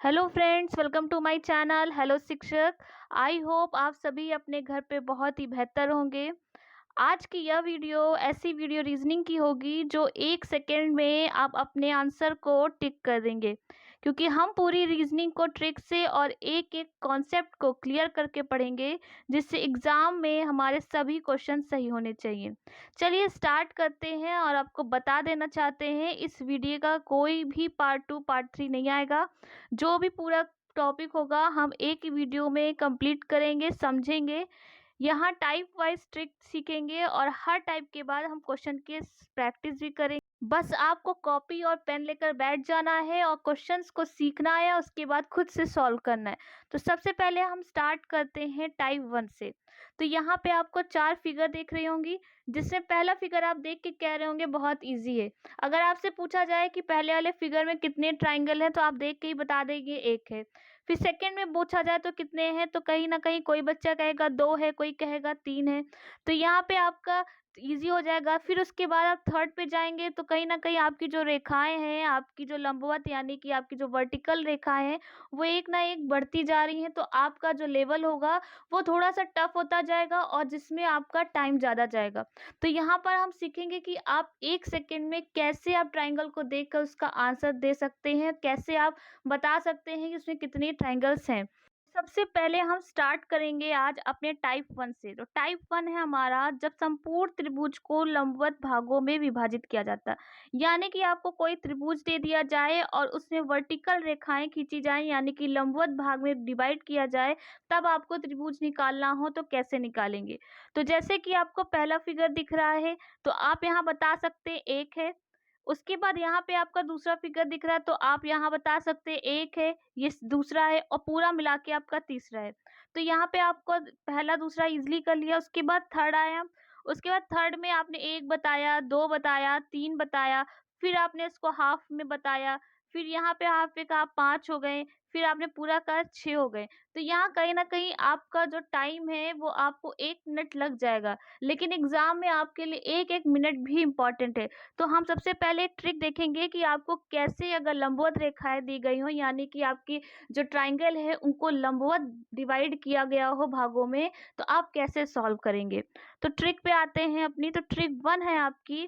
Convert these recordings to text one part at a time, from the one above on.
Hello friends, welcome to my channel. Hello शिक्षक, I hope आप सभी अपने घर पे बहुत ही बेहतर होंगे। आज की यह वीडियो ऐसी वीडियो रीजनिंग की होगी जो 1 सेकेंड में आप अपने आंसर को टिक कर देंगे, क्योंकि हम पूरी रीजनिंग को ट्रिक से और एक एक कॉन्सेप्ट को क्लियर करके पढ़ेंगे, जिससे एग्जाम में हमारे सभी क्वेश्चन सही होने चाहिए। चलिए स्टार्ट करते हैं। और आपको बता देना चाहते हैं, इस वीडियो का कोई भी पार्ट 2 पार्ट 3 नहीं आएगा। जो भी पूरा टॉपिक होगा हम एक ही वीडियो में कंप्लीट करेंगे, समझेंगे। यहाँ टाइप वाइज ट्रिक सीखेंगे और हर टाइप के बाद हम क्वेश्चन की प्रैक्टिस भी करेंगे। बस आपको कॉपी और पेन लेकर बैठ जाना है और क्वेश्चंस को सीखना है, उसके बाद खुद से सॉल्व करना है। तो सबसे पहले हम स्टार्ट करते हैं टाइप 1 से। तो यहाँ पे आपको 4 फिगर देख रही होंगी, जिसमें पहला फिगर आप देख के कह रहे होंगे बहुत इजी है। अगर आपसे पूछा जाए कि पहले वाले फिगर में कितने ट्राइंगल हैं, तो आप देख के ही बता देंगे एक है। फिर सेकंड में पूछा जाए तो कितने हैं, तो कहीं ना कहीं कोई बच्चा कहेगा 2 है, कोई कहेगा 3 है। तो यहाँ पे आपका इजी हो जाएगा। फिर उसके बाद आप थर्ड पे जाएंगे तो कहीं ना कहीं आपकी जो रेखाएं हैं, आपकी जो लंबवत यानी कि आपकी जो वर्टिकल रेखाएं हैं, वो एक ना एक बढ़ती जा रही हैं। तो आपका जो लेवल होगा वो थोड़ा सा टफ होता जाएगा और जिसमें आपका टाइम ज़्यादा जाएगा। तो यहाँ पर हम सीखेंगे कि आप 1 सेकेंड में कैसे आप ट्राइंगल को देखकर उसका आंसर दे सकते हैं, कैसे आप बता सकते हैं कि उसमें कितने ट्राइंगल्स हैं। सबसे पहले हम स्टार्ट करेंगे आज अपने टाइप 1 से। तो टाइप 1 है हमारा जब संपूर्ण त्रिभुज को लंबवत भागों में विभाजित किया जाता है। यानी कि आपको कोई त्रिभुज दे दिया जाए और उसमें वर्टिकल रेखाएं खींची जाए, यानी कि लंबवत भाग में डिवाइड किया जाए, तब आपको त्रिभुज निकालना हो तो कैसे निकालेंगे। तो जैसे कि आपको पहला फिगर दिख रहा है, तो आप यहाँ बता सकते हैं एक है। उसके बाद यहाँ पे आपका दूसरा फिगर दिख रहा है, तो आप यहाँ बता सकते हैं एक है, ये दूसरा है, और पूरा मिला के आपका तीसरा है। तो यहाँ पे आपको पहला दूसरा इजीली कर लिया। उसके बाद थर्ड आया। उसके बाद थर्ड में आपने 1 बताया, 2 बताया, 3 बताया, फिर आपने इसको हाफ में बताया, फिर यहाँ पे हाफ पे कहा 5 हो गए, फिर आपने पूरा कहा 6 हो गए। तो यहाँ कहीं ना कहीं आपका जो टाइम है वो आपको 1 मिनट लग जाएगा, लेकिन एग्जाम में आपके लिए एक एक मिनट भी इम्पॉर्टेंट है। तो हम सबसे पहले ट्रिक देखेंगे कि आपको कैसे, अगर लंबवत रेखाएं दी गई हो, यानी कि आपकी जो ट्राइंगल है उनको लंबवत डिवाइड किया गया हो भागों में, तो आप कैसे सॉल्व करेंगे। तो ट्रिक पे आते हैं अपनी। तो ट्रिक 1 है आपकी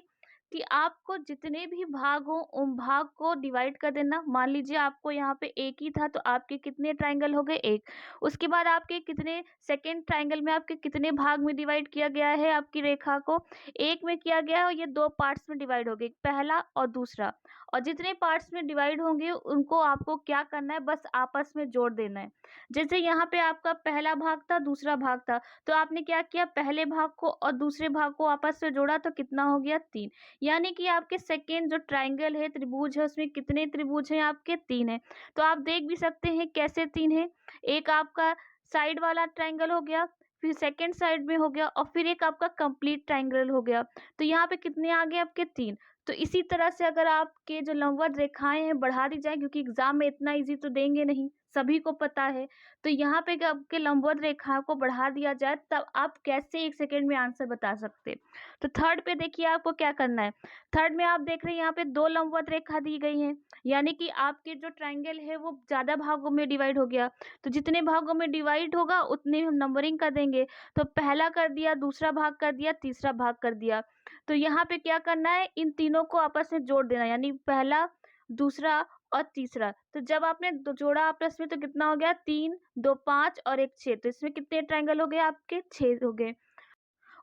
कि आपको जितने भी भाग हो उन भाग को डिवाइड कर देना। मान लीजिए आपको यहाँ पे एक ही था, तो आपके कितने ट्राइंगल हो गए, एक। उसके बाद आपके कितने सेकेंड ट्राइंगल में आपके कितने भाग में डिवाइड किया गया है, आपकी रेखा को एक में किया गया है, और ये 2 पार्ट्स में डिवाइड हो गए, पहला और दूसरा। और जितने पार्ट्स में डिवाइड होंगे उनको आपको क्या करना है, बस आपस में जोड़ देना है। जैसे यहाँ पे आपका पहला भाग था, दूसरा भाग था, तो आपने क्या किया, पहले भाग को और दूसरे भाग को आपस में जोड़ा, तो कितना हो गया, 3। यानी कि आपके सेकेंड जो ट्राइंगल है, त्रिभुज है, उसमें कितने त्रिभुज हैं, आपके 3 है। तो आप देख भी सकते हैं कैसे 3 है। एक आपका साइड वाला ट्राइंगल हो गया, फिर सेकेंड साइड में हो गया, और फिर एक आपका कंप्लीट ट्राइंगल हो गया। तो यहाँ पे कितने आ गए, आपके 3। तो इसी तरह से अगर आपके जो लंबवत रेखाएं हैं बढ़ा दी जाए, क्योंकि एग्जाम में इतना इजी तो देंगे नहीं, सभी को पता है। तो यहाँ पे आपके लंबवत रेखाओं को बढ़ा दिया जाए, तब आप कैसे 1 सेकेंड में आंसर बता सकते हैं। तो थर्ड पे देखिए आपको क्या करना है। थर्ड में आप देख रहे हैं यहाँ पे 2 लंबवत रेखा दी गई हैं, यानी कि आपके जो ट्राइंगल है वो ज़्यादा भागों में डिवाइड हो गया। तो जितने भागों में डिवाइड होगा उतने हम नंबरिंग कर देंगे। तो पहला कर दिया, दूसरा भाग कर दिया, तीसरा भाग कर दिया। तो यहाँ पे क्या करना है, इन तीनों को आपस में जोड़ देना, यानी पहला, दूसरा और तीसरा। तो जब आपने जोड़ा आपस में, तो कितना हो गया, 3, 2, 5 और 1, 6। तो इसमें कितने ट्राइंगल हो गए, आपके 6 हो गए।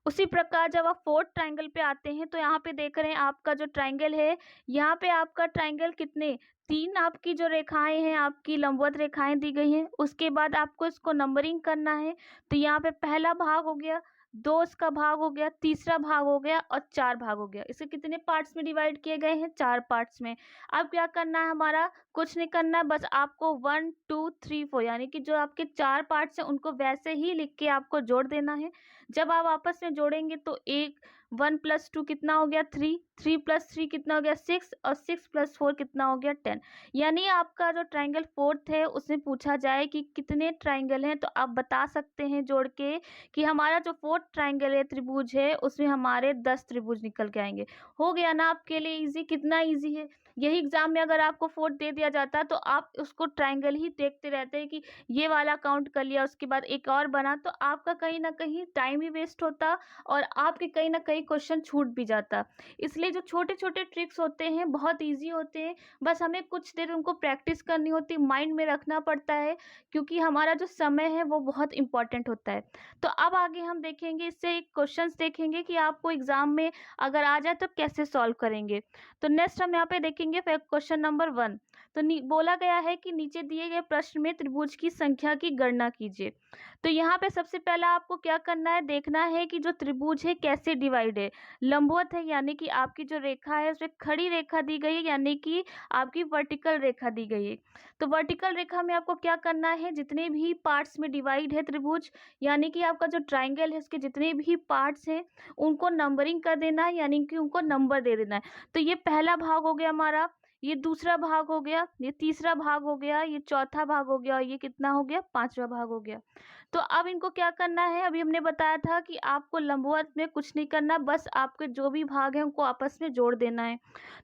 उसी प्रकार जब आप फोर्थ ट्राइंगल पे आते हैं, तो यहाँ पे देख रहे हैं आपका जो ट्राइंगल है, यहाँ पे आपका ट्राइंगल कितने, 3 आपकी जो रेखाएं हैं, आपकी लंबवत रेखाएं दी गई हैं। उसके बाद आपको इसको नंबरिंग करना है। तो यहाँ पे पहला भाग हो गया, 2 इसका भाग हो गया, तीसरा भाग हो गया, और 4 भाग हो गया। इसे कितने पार्ट्स में डिवाइड किए गए हैं, 4 पार्ट्स में। अब क्या करना है, हमारा कुछ नहीं करना है, बस आपको 1, 2, 3, 4 यानी कि जो आपके 4 पार्ट्स हैं उनको वैसे ही लिख के आपको जोड़ देना है। जब आप आपस में जोड़ेंगे तो 1 + 2 कितना हो गया, 3, 3 + 3 कितना हो गया, 6, और 6 + 4 कितना हो गया, 10। यानी आपका जो ट्राइंगल फोर्थ है उसमें पूछा जाए कि कितने ट्राइंगल हैं, तो आप बता सकते हैं जोड़ के कि हमारा जो फोर्थ ट्राइंगल है, त्रिभुज है, उसमें हमारे 10 त्रिभुज निकल के आएंगे। हो गया ना आपके लिए इजी, कितना इजी है। यही एग्ज़ाम में अगर आपको 4 दे दिया जाता तो आप उसको ट्रायंगल ही देखते रहते हैं कि ये वाला काउंट कर लिया, उसके बाद एक और बना, तो आपका कहीं न कहीं टाइम भी वेस्ट होता और आपके कहीं न कहीं क्वेश्चन छूट भी जाता। इसलिए जो छोटे-छोटे ट्रिक्स होते हैं बहुत ईज़ी होते हैं, बस हमें कुछ देर उनको प्रैक्टिस करनी होती है, माइंड में रखना पड़ता है, क्योंकि हमारा जो समय है वो बहुत इम्पोर्टेंट होता है। तो अब आगे हम देखेंगे, इससे क्वेश्चंस देखेंगे कि आपको एग्ज़ाम में अगर आ जाए तो कैसे सॉल्व करेंगे। तो नेक्स्ट हम यहाँ पे देखेंगे क्वेश्चन नंबर 1। तो बोला गया है कि नीचे दिए गए प्रश्न में त्रिभुज की संख्या की गणना कीजिए। तो यहाँ पे सबसे पहला आपको क्या करना है, देखना है कि जो त्रिभुज है कैसे डिवाइड है। लंबवत है यानी कि आपकी जो रेखा है उसमें खड़ी रेखा दी गई है, यानी कि आपकी वर्टिकल रेखा दी गई है। तो वर्टिकल रेखा में आपको क्या करना है, जितने भी पार्ट्स में डिवाइड है त्रिभुज, यानी कि आपका जो ट्राइंगल है उसके जितने भी पार्ट्स हैं उनको नंबरिंग कर देना है, यानी कि उनको नंबर दे देना है। तो ये पहला भाग हो गया हमारा, ये दूसरा भाग हो गया, ये तीसरा भाग हो गया, ये चौथा भाग हो गया और ये कितना हो गया, पांचवा भाग हो गया। तो अब इनको क्या करना है, अभी हमने बताया था कि आपको लंबवत में कुछ नहीं करना, बस आपके जो भी भाग हैं उनको आपस में जोड़ देना है।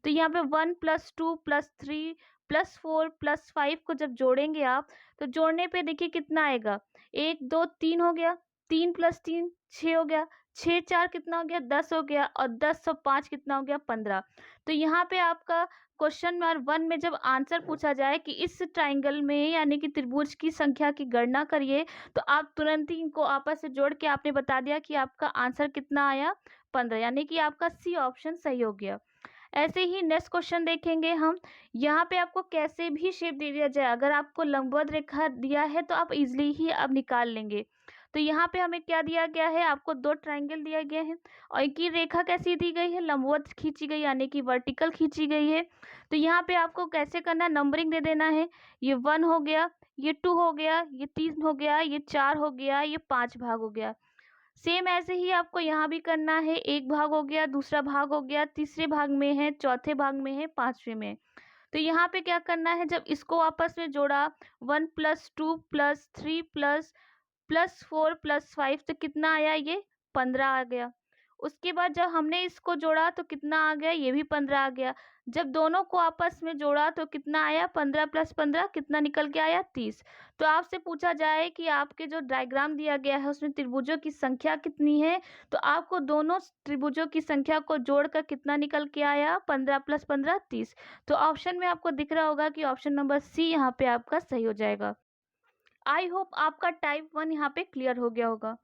तो यहाँ पे 1 + 2 + 3 + 4 + 5 को जब जोड़ेंगे आप, तो जोड़ने पे देखिए कितना आएगा, 1 2 3 हो गया, 3 + 3 6 हो गया, 6 4 कितना हो गया, 10 हो गया, और 10 और 5 कितना हो गया, 15। तो यहाँ पे आपका क्वेश्चन नंबर 1 में जब आंसर पूछा जाए कि इस ट्राइंगल में यानी कि त्रिभुज की संख्या की गणना करिए, तो आप तुरंत ही इनको आपस से जोड़ के आपने बता दिया कि आपका आंसर कितना आया, 15, यानी कि आपका सी ऑप्शन सही हो गया। ऐसे ही नेक्स्ट क्वेश्चन देखेंगे हम। यहाँ पे आपको कैसे भी शेप दे दिया जाए, अगर आपको लंबवत रेखा दिया है तो आप इजीली ही अब निकाल लेंगे। तो यहाँ पे हमें क्या दिया गया है, आपको 2 ट्रायंगल दिया गया है और एक ही रेखा कैसी दी गई है, लंबवत खींची गई यानी कि वर्टिकल खींची गई है। तो यहाँ पे आपको कैसे करना, नंबरिंग दे देना है। ये 1 हो गया, ये 2 हो गया, ये 3 हो गया, ये 4 हो गया, ये 5 भाग हो गया। सेम ऐसे ही आपको यहाँ भी करना है, एक भाग हो गया, दूसरा भाग हो गया, तीसरे भाग में है, चौथे भाग में है, पांचवे में। तो यहाँ पे क्या करना है, जब इसको आपस में जोड़ा, 1 + 2 + 3 +4 +5 तो कितना आया, ये 15 आ गया। उसके बाद जब हमने इसको जोड़ा तो कितना आ गया, ये भी 15 आ गया। जब दोनों को आपस में जोड़ा तो कितना आया, 15 + 15 कितना निकल के आया, 30। तो आपसे पूछा जाए कि आपके जो डायग्राम दिया गया है उसमें त्रिभुजों की संख्या कितनी है, तो आपको दोनों त्रिभुजों की संख्या को जोड़कर कितना निकल के आया, 15 + 15 30। तो ऑप्शन में आपको दिख रहा होगा कि ऑप्शन नंबर सी यहाँ पे आपका सही हो जाएगा। आई होप आपका टाइप 1 यहाँ पे क्लियर हो गया होगा।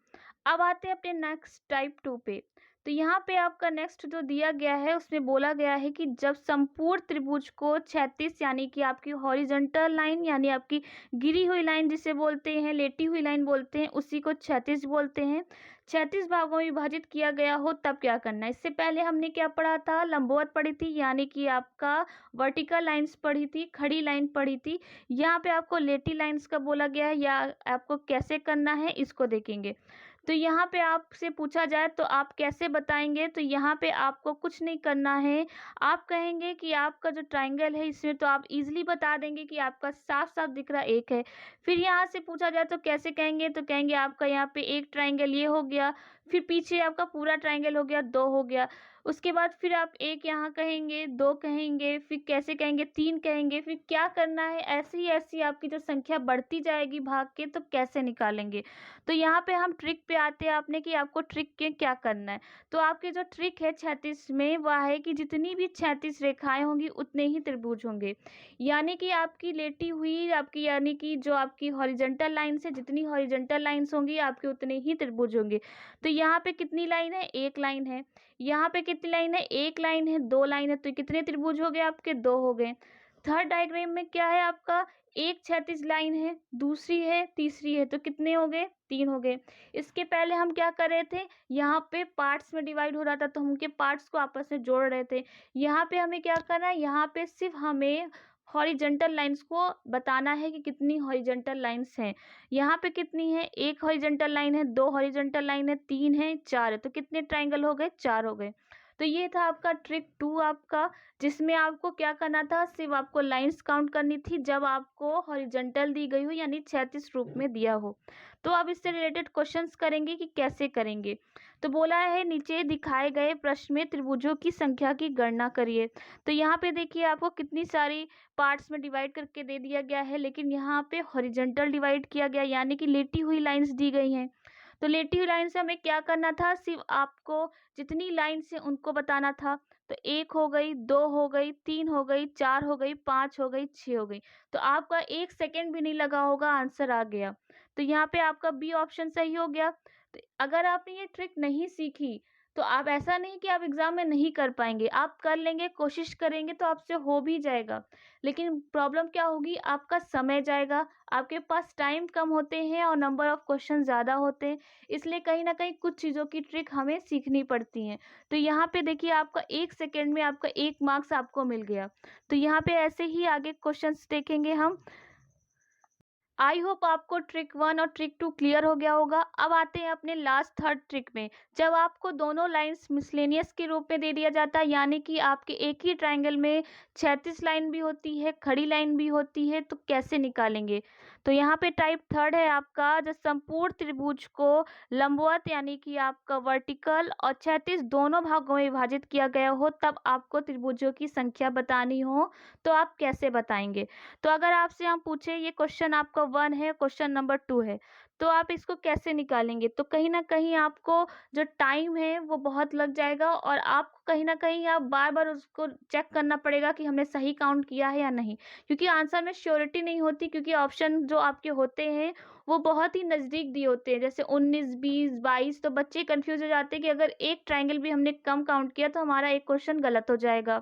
अब आते हैं अपने नेक्स्ट टाइप 2 पे। तो यहाँ पे आपका नेक्स्ट जो दिया गया है उसमें बोला गया है कि जब संपूर्ण त्रिभुज को क्षैतिज यानी कि आपकी हॉरिजॉन्टल लाइन यानी आपकी गिरी हुई लाइन जिसे बोलते हैं, लेटी हुई लाइन बोलते हैं, उसी को क्षैतिज बोलते हैं, क्षैतिज भागों में विभाजित किया गया हो तब क्या करना है। इससे पहले हमने क्या पढ़ा था, लंबवत पढ़ी थी यानी कि आपका वर्टिकल लाइन्स पढ़ी थी, खड़ी लाइन पढ़ी थी। यहाँ पे आपको लेटी लाइन्स का बोला गया है या आपको कैसे करना है इसको देखेंगे। तो यहाँ पे आपसे पूछा जाए तो आप कैसे बताएंगे, तो यहाँ पे आपको कुछ नहीं करना है। आप कहेंगे कि आपका जो ट्रायंगल है इसमें तो आप इजीली बता देंगे कि आपका साफ साफ दिख रहा एक है। फिर यहाँ से पूछा जाए तो कैसे कहेंगे, तो कहेंगे आपका यहाँ पे एक ट्रायंगल ये हो गया, फिर पीछे आपका पूरा ट्रायंगल हो गया, 2 हो गया। उसके बाद फिर आप एक यहाँ कहेंगे, 2 कहेंगे, फिर कैसे कहेंगे, 3 कहेंगे, फिर क्या करना है, ऐसे ही ऐसी आपकी जो संख्या बढ़ती जाएगी भाग के, तो कैसे निकालेंगे। तो यहाँ पे हम ट्रिक पे आते हैं आपने कि आपको ट्रिक के क्या करना है। तो आपकी जो ट्रिक है 36 में वह है कि जितनी भी 36 रेखाएं होंगी उतने ही त्रिभुज होंगे, यानी कि आपकी लेटी हुई आपकी यानी कि जो आपकी हॉरिजॉन्टल लाइन से जितनी हॉरिजॉन्टल लाइंस होंगी आपके उतने ही त्रिभुज होंगे। तो यहाँ पे कितनी लाइन है, एक लाइन है। यहाँ पे कितनी लाइन है, एक लाइन है, 2 लाइन है, तो कितने त्रिभुज हो गए आपके, 2 हो गए। थर्ड डायग्राम में क्या है आपका, एक क्षैतिज लाइन है, दूसरी है, तीसरी है, तो कितने हो गए, 3 हो गए। इसके पहले हम क्या कर रहे थे, यहाँ पे पार्ट्स में डिवाइड हो रहा था तो हम उनके पार्ट्स को आपस में जोड़ रहे थे। यहाँ पे हमें क्या करना है, यहाँ पे सिर्फ हमें हॉरिजॉन्टल लाइंस को बताना है कि कितनी हॉरिजॉन्टल लाइंस हैं। यहाँ पे कितनी है, एक हॉरिजॉन्टल लाइन है, 2 हॉरिजॉन्टल लाइन है, 3 है, 4 है, तो कितने ट्राइंगल हो गए, 4 हो गए। तो ये था आपका ट्रिक 2 आपका, जिसमें आपको क्या करना था, सिर्फ आपको लाइंस काउंट करनी थी जब आपको हॉरिजॉन्टल दी गई हो, यानी क्षैतिज रूप में दिया हो। तो अब इससे रिलेटेड क्वेश्चंस करेंगे कि कैसे करेंगे। तो बोला है नीचे दिखाए गए प्रश्न में त्रिभुजों की संख्या की गणना करिए। तो यहाँ पे देखिए आपको कितनी सारी पार्ट्स में डिवाइड करके दे दिया गया है, लेकिन यहाँ पे हॉरिजॉन्टल डिवाइड किया गया, यानी कि लेटी हुई लाइंस दी गई हैं। तो लेटी हुई लाइन से हमें क्या करना था, सिर्फ आपको जितनी लाइन से उनको बताना था। तो 1 हो गई, 2 हो गई, 3 हो गई, 4 हो गई, 5 हो गई, 6 हो गई। तो आपका 1 सेकेंड भी नहीं लगा होगा, आंसर आ गया। तो यहाँ पे आपका बी ऑप्शन सही हो गया। तो अगर आपने ये ट्रिक नहीं सीखी तो आप, ऐसा नहीं कि आप एग्जाम में नहीं कर पाएंगे, आप कर लेंगे, कोशिश करेंगे तो आपसे हो भी जाएगा। लेकिन प्रॉब्लम क्या होगी, आपका समय जाएगा, आपके पास टाइम कम होते हैं और नंबर ऑफ क्वेश्चन ज़्यादा होते हैं, इसलिए कहीं ना कहीं कुछ चीज़ों की ट्रिक हमें सीखनी पड़ती हैं। तो यहाँ पे देखिए आपका 1 सेकेंड में आपका 1 मार्क्स आपको मिल गया। तो यहाँ पे ऐसे ही आगे क्वेश्चंस देखेंगे हम। आई होप आपको ट्रिक 1 और ट्रिक 2 क्लियर हो गया होगा। अब आते हैं अपने लास्ट थर्ड ट्रिक में। जब आपको दोनों लाइंस मिसलेनियस के रूप में दे दिया जाता है, यानी कि आपके एक ही ट्रायंगल में क्षैतिज लाइन भी होती है, खड़ी लाइन भी होती है, तो कैसे निकालेंगे। तो यहाँ पे टाइप थर्ड है आपका, जब संपूर्ण त्रिभुज को लंबवत यानी कि आपका वर्टिकल और क्षैतिज दोनों भागों में विभाजित किया गया हो, तब आपको त्रिभुजों की संख्या बतानी हो, तो आप कैसे बताएंगे। तो अगर आपसे हम पूछे, ये क्वेश्चन आपका 1 है, क्वेश्चन नंबर 2 है, तो आप इसको कैसे निकालेंगे। तो कहीं ना कहीं आपको जो टाइम है वो बहुत लग जाएगा, और आपको कहीं ना कहीं आप बार बार उसको चेक करना पड़ेगा कि हमने सही काउंट किया है या नहीं, क्योंकि आंसर में श्योरिटी नहीं होती, क्योंकि ऑप्शन जो आपके होते हैं वो बहुत ही नज़दीक दिए होते हैं, जैसे 19, 20, 22। तो बच्चे कंफ्यूज हो जाते हैं कि अगर एक ट्रायंगल भी हमने कम काउंट किया तो हमारा एक क्वेश्चन गलत हो जाएगा।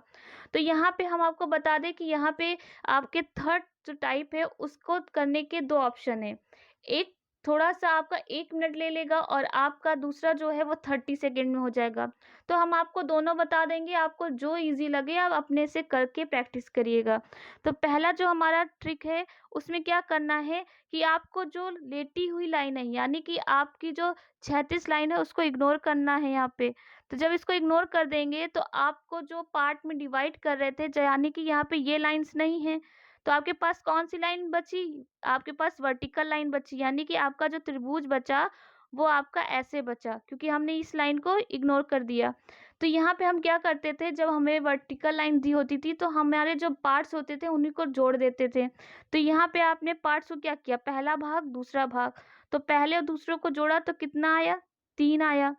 तो यहाँ पे हम आपको बता दें कि यहाँ पे आपके थर्ड जो टाइप है उसको करने के 2 ऑप्शन है। एक थोड़ा सा आपका 1 मिनट ले लेगा, और आपका दूसरा जो है वो 30 सेकेंड में हो जाएगा। तो हम आपको दोनों बता देंगे, आपको जो ईजी लगे आप अपने से करके प्रैक्टिस करिएगा। तो पहला जो हमारा ट्रिक है, उसमें क्या करना है कि आपको जो लेटी हुई लाइन है, यानी कि आपकी जो क्षैतिज लाइन है, उसको इग्नोर करना है यहाँ पे। तो जब इसको इग्नोर कर देंगे तो आपको जो पार्ट में डिवाइड कर रहे थे, यानी कि यहाँ पे ये लाइंस नहीं है, तो आपके पास कौन सी लाइन बची, आपके पास वर्टिकल लाइन बची, यानी कि आपका जो त्रिभुज बचा वो आपका ऐसे बचा, क्योंकि हमने इस लाइन को इग्नोर कर दिया। तो यहाँ पे हम क्या करते थे, जब हमें वर्टिकल लाइन दी होती थी तो हमारे जो पार्ट्स होते थे उन्हीं को जोड़ देते थे। तो यहाँ पे आपने पार्ट्स को क्या किया, पहला भाग दूसरा भाग, तो पहले और दूसरों को जोड़ा तो कितना आया, 3 आया।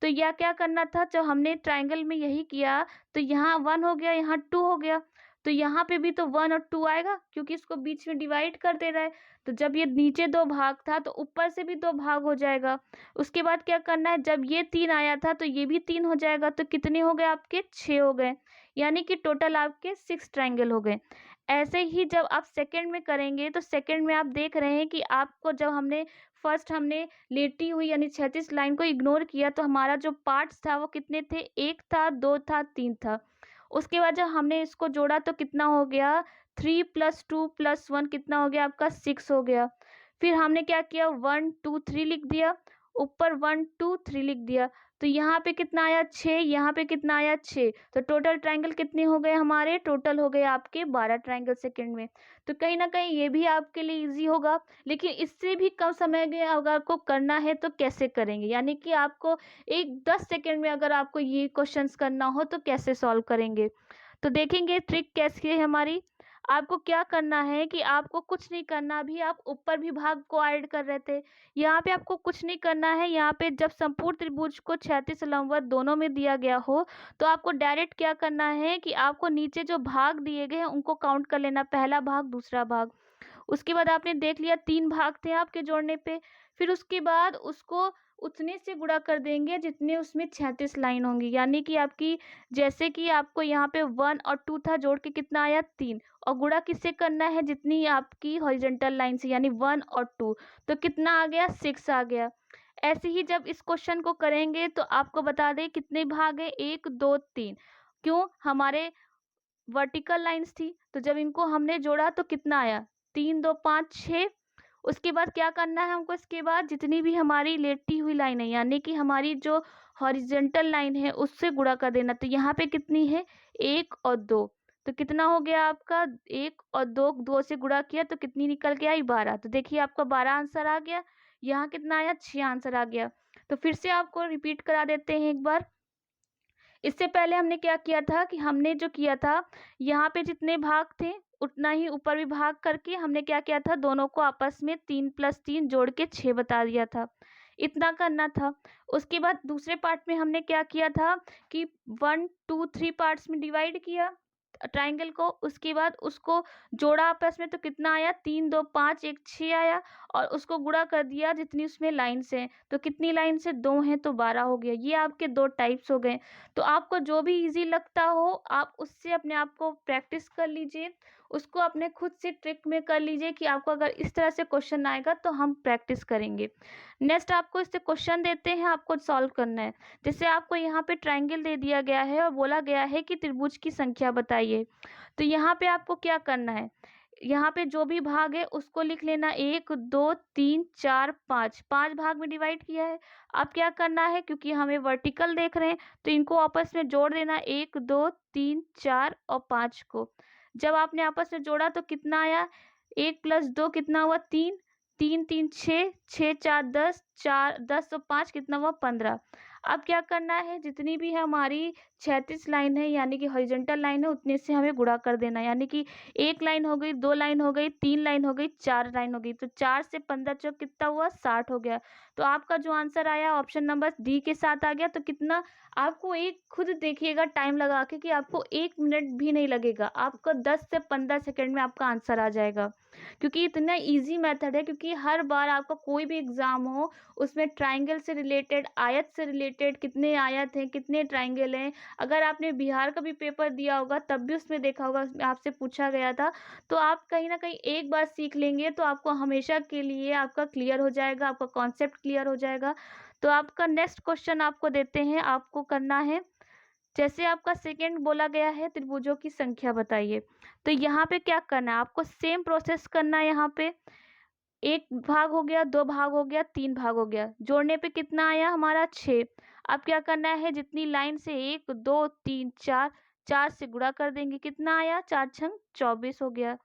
तो यह क्या करना था, जब हमने ट्रायंगल में यही किया, तो यहाँ 1 हो गया, यहाँ 2 हो गया, तो यहाँ पे भी तो 1 और 2 आएगा, क्योंकि इसको बीच में डिवाइड कर दे रहा है। तो जब ये नीचे 2 भाग था तो ऊपर से भी 2 भाग हो जाएगा। उसके बाद क्या करना है, जब ये 3 आया था तो ये भी 3 हो जाएगा, तो कितने हो गए आपके, 6 हो गए, यानी कि टोटल आपके 6 ट्रायंगल हो गए। ऐसे ही जब आप सेकंड में करेंगे, तो सेकंड में आप देख रहे हैं कि आपको, जब हमने लेटी हुई यानी क्षैतिज लाइन को इग्नोर किया, तो हमारा जो पार्ट्स था वो कितने थे, 1 था, 2 था, 3 था। उसके बाद जब हमने इसको जोड़ा तो कितना हो गया, 3 + 2 + 1 कितना हो गया आपका, 6 हो गया। फिर हमने क्या किया, 1 2 3 लिख दिया, ऊपर 1 2 3 लिख दिया, तो यहाँ पे कितना आया, 6, यहाँ पे कितना आया, 6। तो टोटल ट्रायंगल कितने हो गए हमारे, टोटल हो गए आपके 12 ट्रायंगल सेकंड में। तो कहीं ना कहीं ये भी आपके लिए इजी होगा, लेकिन इससे भी कम समय में अगर आपको करना है तो कैसे करेंगे, यानी कि आपको 10 सेकेंड में अगर आपको ये क्वेश्चंस करना हो तो कैसे सॉल्व करेंगे। तो देखेंगे ट्रिक कैसी है हमारी। आपको क्या करना है कि आपको कुछ नहीं करना, अभी आप ऊपर भी भाग को ऐड कर रहे थे, यहाँ पे आपको कुछ नहीं करना है। यहाँ पे जब संपूर्ण त्रिभुज को क्षैतिज लंबवत दोनों में दिया गया हो, तो आपको डायरेक्ट क्या करना है कि आपको नीचे जो भाग दिए गए हैं उनको काउंट कर लेना, पहला भाग दूसरा भाग। उसके बाद आपने देख लिया 3 भाग थे आपके जोड़ने पे, फिर उसके बाद उसको उतने से गुणा कर देंगे जितने उसमें 36 लाइन होंगी, यानी कि आपकी, जैसे कि आपको यहाँ पे 1 और 2 था, जोड़ के कितना आया, 3, और गुणा किससे करना है, जितनी आपकी हॉरिजॉन्टल लाइन से, यानी 1 और 2, तो कितना आ गया, 6 आ गया। ऐसे ही जब इस क्वेश्चन को करेंगे तो आपको बता दें कितने भाग है, 1 2 3, क्यों, हमारे वर्टिकल लाइंस थी, तो जब इनको हमने जोड़ा तो कितना आया, 3 2 5 6। उसके बाद क्या करना है हमको, इसके बाद जितनी भी हमारी लेटी हुई लाइन है, यानी कि हमारी जो हॉरिजेंटल लाइन है उससे गुणा कर देना। तो यहाँ पे कितनी है 1 और 2, तो कितना हो गया आपका 1 और 2, 2 से गुणा किया तो कितनी निकल के आई 12। तो देखिए आपका 12 आंसर आ गया। यहाँ कितना आया 6 आंसर आ गया। तो फिर से आपको रिपीट करा देते हैं एक बार। इससे पहले हमने क्या किया था कि हमने जो किया था यहाँ पे जितने भाग थे उतना ही ऊपर भी भाग करके हमने क्या किया था, दोनों को आपस में 3 + 3 जोड़ के 6 बता दिया था। इतना करना था। उसके बाद दूसरे पार्ट में हमने क्या किया था कि 1 2 3 पार्ट्स में डिवाइड किया ट्राइंगल को। उसके बाद उसको जोड़ा आपस में तो कितना आया 3 2 5 1 6 आया, और उसको गुणा कर दिया जितनी उसमें लाइन्स हैं। तो कितनी लाइन से 2 हैं तो 12 हो गया। ये आपके 2 टाइप्स हो गए। तो आपको जो भी इजी लगता हो आप उससे अपने आप को प्रैक्टिस कर लीजिए, उसको अपने खुद से ट्रिक में कर लीजिए कि आपको अगर इस तरह से क्वेश्चन आएगा तो हम प्रैक्टिस करेंगे। नेक्स्ट आपको इससे क्वेश्चन देते हैं, आपको सॉल्व करना है। जैसे आपको यहाँ पे ट्राइंगल दे दिया गया है और बोला गया है कि त्रिभुज की संख्या बताइए। तो यहाँ पे आपको क्या करना है, यहाँ पे जो भी भाग है उसको लिख लेना 1 2 3 4 5, 5 भाग में डिवाइड किया है। अब क्या करना है, क्योंकि हमें वर्टिकल देख रहे हैं तो इनको आपस में जोड़ देना 1 2 3 4 और 5 को। जब आपने आपस में जोड़ा तो कितना आया 1 + 2 कितना हुआ 3, 3 3 6, 6 4 10, 4 10 और 5 कितना हुआ 15। अब क्या करना है, जितनी भी हमारी 36 लाइन है यानी कि हॉरिजॉन्टल लाइन है उतने से हमें गुणा कर देना है। यानी कि 1 लाइन हो गई, 2 लाइन हो गई, 3 लाइन हो गई, 4 लाइन हो गई। तो 4 से 15 चौक कितना हुआ 60 हो गया। तो आपका जो आंसर आया ऑप्शन नंबर डी के साथ आ गया। तो कितना आपको एक खुद देखिएगा टाइम लगा के कि आपको 1 मिनट भी नहीं लगेगा, आपका 10 से 15 सेकंड में आपका आंसर आ जाएगा। क्योंकि इतना इजी मेथड है, क्योंकि हर बार आपका कोई भी एग्जाम हो उसमें ट्राइंगल से रिलेटेड, आयत से रिलेटेड, कितने आयत हैं कितने ट्राइंगल हैं, अगर आपने बिहार का भी पेपर दिया होगा तब भी उसमें देखा होगा, उसमें आपसे पूछा गया था। तो आप कहीं ना कहीं एक बार सीख लेंगे तो आपको हमेशा के लिए आपका क्लियर हो जाएगा, आपका कॉन्सेप्ट क्लियर हो जाएगा। तो आपका नेक्स्ट क्वेश्चन आपको देते हैं, आपको करना है जैसे आपका सेकंड बोला गया है त्रिभुजों की संख्या बताइए। तो यहाँ पे क्या करना है, आपको सेम प्रोसेस करना है। यहाँ पे 1 भाग हो गया, 2 भाग हो गया, 3 भाग हो गया, जोड़ने पे कितना आया हमारा 6। अब क्या करना है, जितनी लाइन से 1 2 3 4, 4 से गुणा कर देंगे, कितना आया 4 छंग 24 हो गया।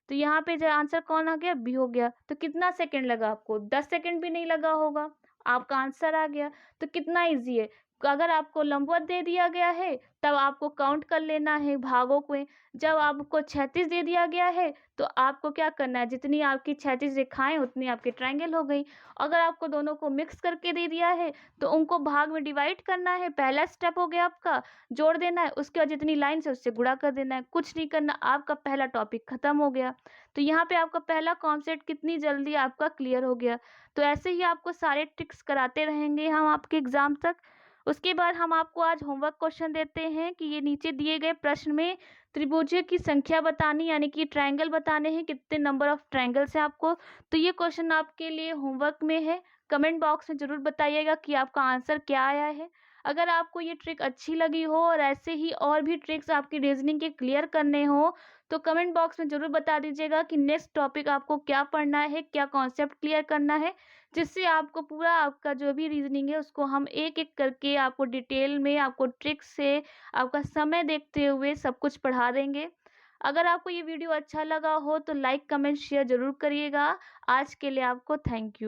तो यहाँ पे जो आंसर कौन आ गया, बी हो गया। तो कितना सेकंड लगा आपको, 10 सेकंड भी नहीं लगा होगा, आपका आंसर आ गया। तो कितना इजी है। अगर आपको लंबवत दे दिया गया है तब आपको काउंट कर लेना है भागों को। जब आपको 36 दे दिया गया है तो आपको क्या करना है, जितनी आपकी 36 रेखाएं उतनी आपकी ट्रायंगल हो गई। अगर आपको दोनों को मिक्स करके दे दिया है तो उनको भाग में डिवाइड करना है, पहला स्टेप हो गया आपका, जोड़ देना है, उसके बाद जितनी लाइन से उससे गुणा कर देना है, कुछ नहीं करना, आपका पहला टॉपिक खत्म हो गया। तो यहाँ पे आपका पहला कॉन्सेप्ट कितनी जल्दी आपका क्लियर हो गया। तो ऐसे ही आपको सारे ट्रिक्स कराते रहेंगे हम आपके एग्जाम तक। उसके बाद हम आपको आज होमवर्क क्वेश्चन देते हैं कि ये नीचे दिए गए प्रश्न में त्रिभुजों की संख्या बतानी, यानी कि ट्रायंगल बताने हैं, कितने नंबर ऑफ ट्रायंगल्स हैं आपको। तो ये क्वेश्चन आपके लिए होमवर्क में है। कमेंट बॉक्स में जरूर बताइएगा कि आपका आंसर क्या आया है। अगर आपको ये ट्रिक अच्छी लगी हो और ऐसे ही और भी ट्रिक्स आपकी रीजनिंग के क्लियर करने हो तो कमेंट बॉक्स में जरूर बता दीजिएगा कि नेक्स्ट टॉपिक आपको क्या पढ़ना है, क्या कॉन्सेप्ट क्लियर करना है, जिससे आपको पूरा आपका जो भी रीजनिंग है उसको हम एक एक करके आपको डिटेल में, आपको ट्रिक्स से, आपका समय देखते हुए सब कुछ पढ़ा देंगे। अगर आपको ये वीडियो अच्छा लगा हो तो लाइक कमेंट शेयर जरूर करिएगा। आज के लिए आपको थैंक यू।